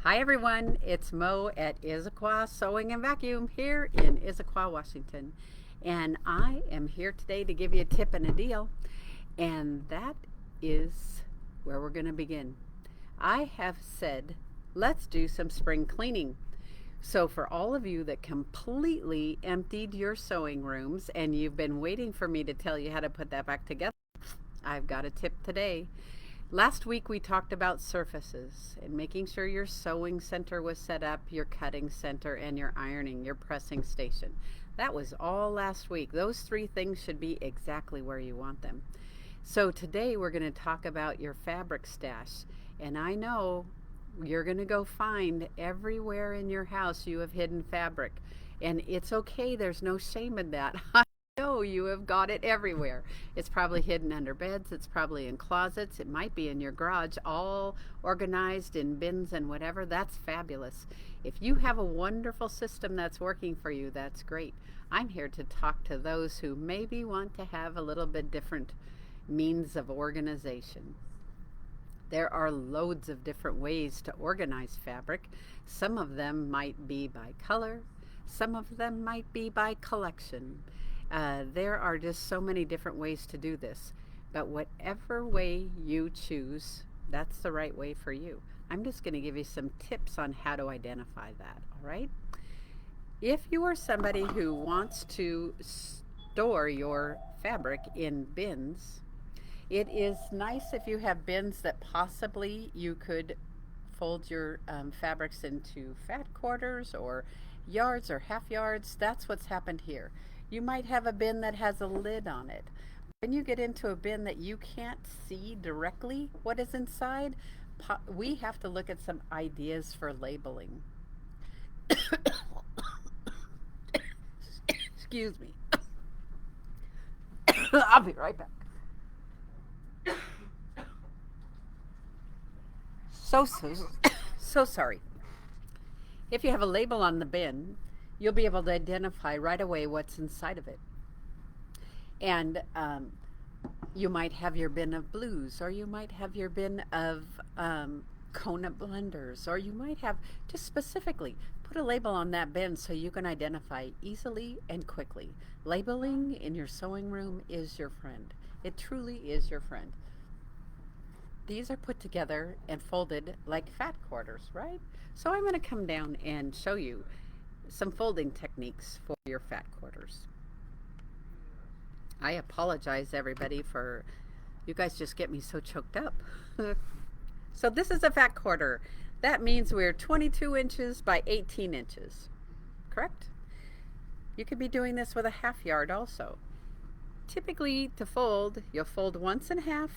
Hi everyone, it's Mo at Issaquah Sewing and Vacuum here in Issaquah, Washington. And I am here today to give you a tip and a deal. And that is where we're going to begin. I have said, let's do some spring cleaning. So for all of you that completely emptied your sewing rooms and you've been waiting for me to tell you how to put that back together, I've got a tip today. Last week we talked about surfaces and making sure your sewing center was set up, your cutting center, and your ironing, your pressing station. That was all last week. Those three things should be exactly where you want them. So today we're going to talk about your fabric stash. And I know you're going to go find everywhere in your house you have hidden fabric. And it's okay, there's no shame in that. No, you have got it everywhere. It's probably hidden under beds, it's probably in closets, it might be in your garage, all organized in bins and whatever. That's fabulous. If you have a wonderful system that's working for you, that's great. I'm here to talk to those who maybe want to have a little bit different means of organization. There are loads of different ways to organize fabric. Some of them might be by color, some of them might be by collection. There are just so many different ways to do this, but whatever way you choose, that's the right way for you. I'm just going to give you some tips on how to identify that, all right? If you are somebody who wants to store your fabric in bins, it is nice if you have bins that possibly you could fold your fabrics into fat quarters or yards or half yards. That's what's happened here. You might have a bin that has a lid on it. When you get into a bin that you can't see directly what is inside, we have to look at some ideas for labeling. Excuse me. I'll be right back. So sorry. If you have a label on the bin, you'll be able to identify right away what's inside of it. And you might have your bin of blues, or you might have your bin of Kona blenders, or you might have just specifically put a label on that bin so you can identify easily and quickly. Labeling in your sewing room is your friend. It truly is your friend. These are put together and folded like fat quarters, right? So I'm going to come down and show you some folding techniques for your fat quarters. I apologize everybody for, you guys just get me so choked up. So this is a fat quarter. That means we're 22 inches by 18 inches, correct? You could be doing this with a half yard also. Typically to fold, you'll fold once in half.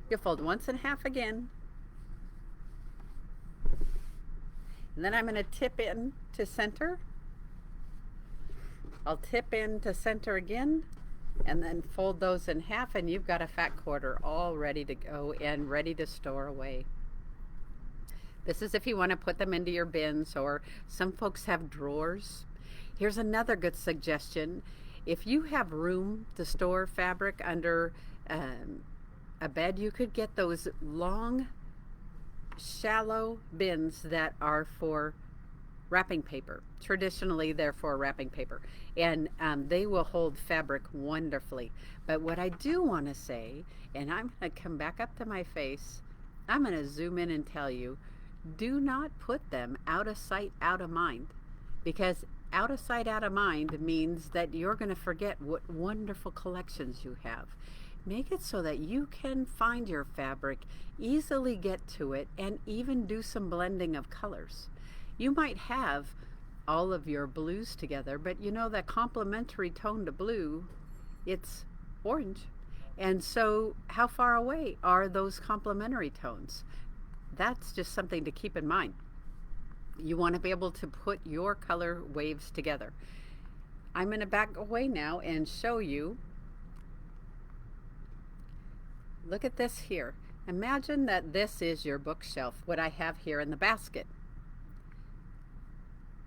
You'll fold once in half again. And then I'm going to tip in to center. I'll tip in to center again and then fold those in half, and you've got a fat quarter all ready to go and ready to store away. This is if you want to put them into your bins, or some folks have drawers. Here's another good suggestion. If you have room to store fabric under a bed, you could get those long shallow bins that are for wrapping paper. Traditionally they're for wrapping paper, and they will hold fabric wonderfully. But what I do want to say, and I'm going to come back up to my face, I'm going to zoom in and tell you, do not put them out of sight, out of mind, because out of sight, out of mind means that you're going to forget what wonderful collections you have. Make it so that you can find your fabric, easily get to it, and even do some blending of colors. You might have all of your blues together, but you know that complementary tone to blue, it's orange. And so how far away are those complementary tones? That's just something to keep in mind. You want to be able to put your color waves together. I'm going to back away now and show you. Look at this here. Imagine that this is your bookshelf, what I have here in the basket.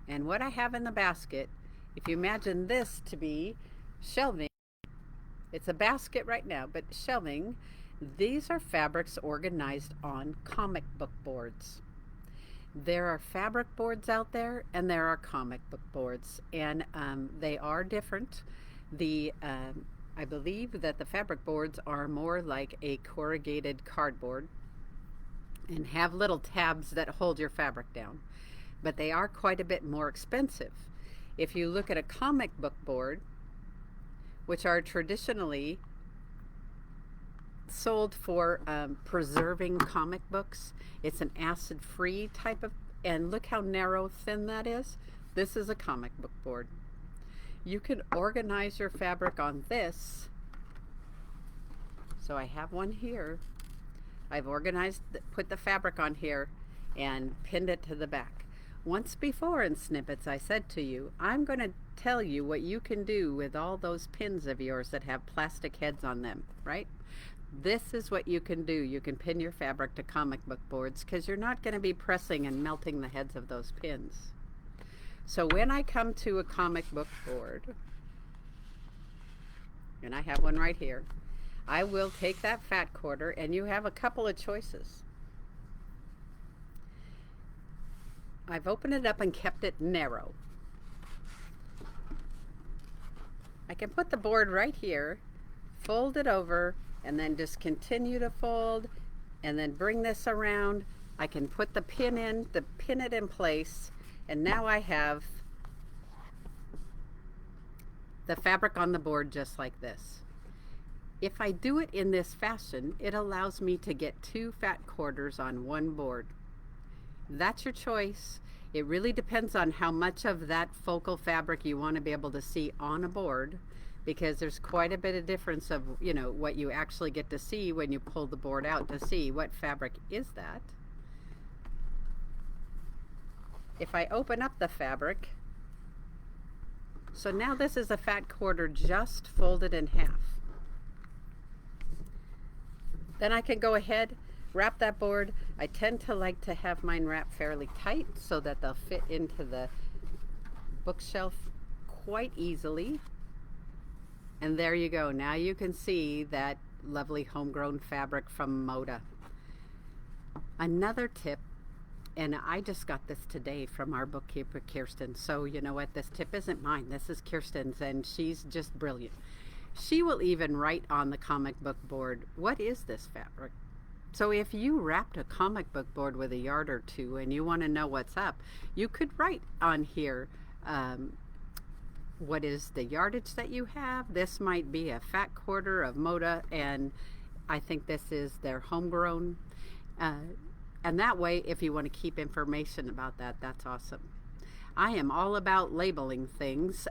And what I have in the basket, if you imagine this to be shelving, it's a basket right now, but shelving, These are fabrics organized on comic book boards. There are fabric boards out there and there are comic book boards, and they are different. I believe that the fabric boards are more like a corrugated cardboard and have little tabs that hold your fabric down, but they are quite a bit more expensive. If you look at a comic book board, which are traditionally sold for preserving comic books, it's an acid-free type of, and look how narrow, thin that is. This is a comic book board. You can organize your fabric on this. So I have one here. I've organized, put the fabric on here and pinned it to the back. Once before in snippets I said to you, I'm going to tell you what you can do with all those pins of yours that have plastic heads on them, right? This is what you can do. You can pin your fabric to comic book boards because you're not going to be pressing and melting the heads of those pins. So when I come to a comic book board, and I have one right here, I will take that fat quarter, and you have a couple of choices. I've opened it up and kept it narrow. I can put the board right here, fold it over, and then just continue to fold, and then bring this around. I can put the pin in, pin it in place, and now I have the fabric on the board just like this. If I do it in this fashion, it allows me to get 2 fat quarters on one board. That's your choice. It really depends on how much of that focal fabric you want to be able to see on a board, because there's quite a bit of difference of, you know, what you actually get to see when you pull the board out to see what fabric is that. If I open up the fabric, so now this is a fat quarter just folded in half. Then I can go ahead, wrap that board. I tend to like to have mine wrapped fairly tight so that they'll fit into the bookshelf quite easily. And there you go. Now you can see that lovely homegrown fabric from Moda. Another tip, and I just got this today from our bookkeeper, Kirsten. So you know what? This tip isn't mine. This is Kirsten's, and she's just brilliant. She will even write on the comic book board, what is this fabric? So if you wrapped a comic book board with a yard or two and you want to know what's up, you could write on here, what is the yardage that you have? This might be a fat quarter of Moda, and I think this is their homegrown. And that way, if you want to keep information about that, that's awesome. I am all about labeling things,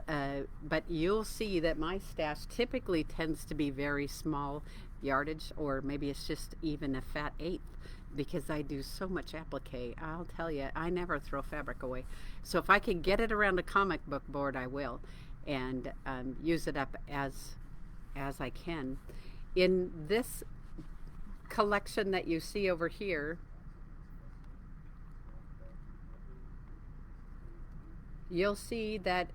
but you'll see that my stash typically tends to be very small yardage, or maybe it's just even a fat eighth, because I do so much applique. I'll tell you, I never throw fabric away. So if I can get it around a comic book board, I will, and use it up as I can. In this collection that you see over here, you'll see that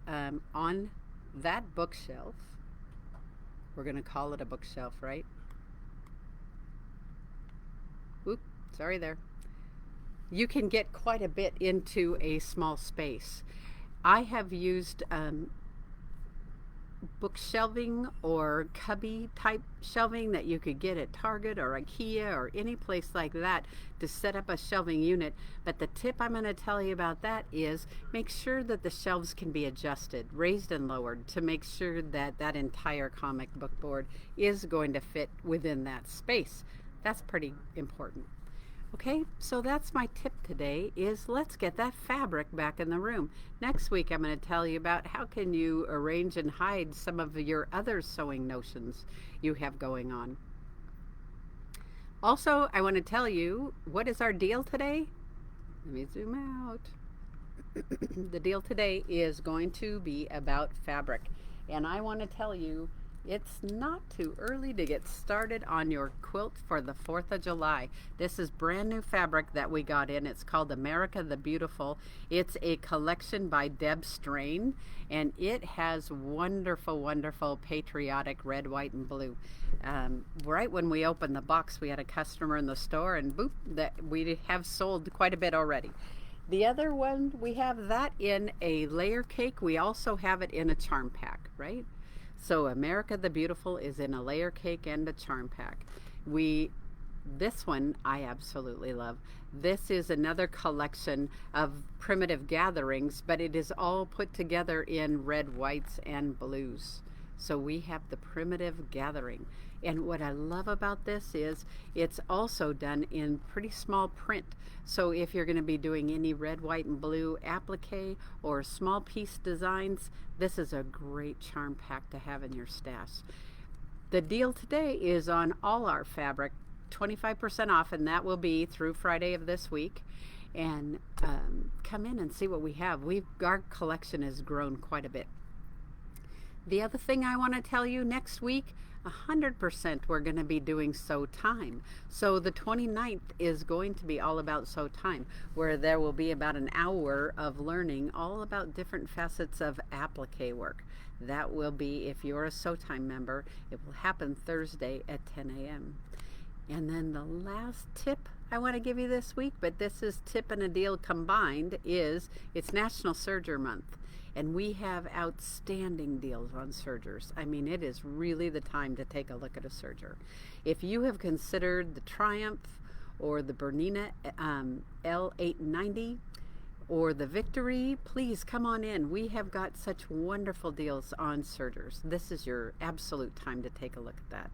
on that bookshelf, we're going to call it a bookshelf, right? Oop, sorry there. You can get quite a bit into a small space. I have used book shelving or cubby type shelving that you could get at Target or IKEA or any place like that to set up a shelving unit. But the tip I'm going to tell you about that is make sure that the shelves can be adjusted, raised and lowered, to make sure that that entire comic book board is going to fit within that space. That's pretty important. Okay, so that's my tip today, is let's get that fabric back in the room. Next week I'm going to tell you about how can you arrange and hide some of your other sewing notions you have going on. Also, I want to tell you, what is our deal today? Let me zoom out. The deal today is going to be about fabric. And I want to tell you It's not too early to get started on your quilt for the 4th of July. This is brand new fabric that we got in. It's called America the Beautiful. It's a collection by Deb Strain, and it has wonderful, wonderful patriotic red, white, and blue. Right when we opened the box, we had a customer in the store, and boop, that we have sold quite a bit already. The other one, we have that in a layer cake. We also have it in a charm pack, right? So America the Beautiful is in a layer cake and a charm pack. This one I absolutely love. This is another collection of primitive gatherings, but it is all put together in red, whites, and blues. So we have the primitive gathering. And what I love about this is it's also done in pretty small print. So if you're going to be doing any red, white, and blue applique or small piece designs, this is a great charm pack to have in your stash. The deal today is on all our fabric, 25% off, and that will be through Friday of this week. And come in and see what we have. Our collection has grown quite a bit. The other thing I want to tell you, next week, 100% we're going to be doing sew time. So the 29th is going to be all about sew time, where there will be about an hour of learning all about different facets of applique work. That will be, if you're a sew time member, it will happen Thursday at 10 a.m. And then the last tip I want to give you this week, but this is tip and a deal combined, is it's National Serger Month. And we have outstanding deals on sergers. I mean, it is really the time to take a look at a serger. If you have considered the Triumph or the Bernina L890 or the Victory, please come on in. We have got such wonderful deals on sergers. This is your absolute time to take a look at that.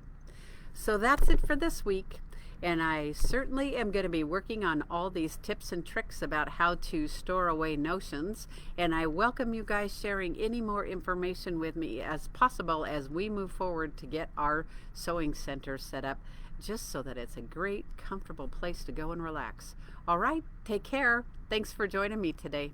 So that's it for this week. And I certainly am going to be working on all these tips and tricks about how to store away notions. And I welcome you guys sharing any more information with me as possible as we move forward to get our sewing center set up, just so that it's a great, comfortable place to go and relax. All right, take care. Thanks for joining me today.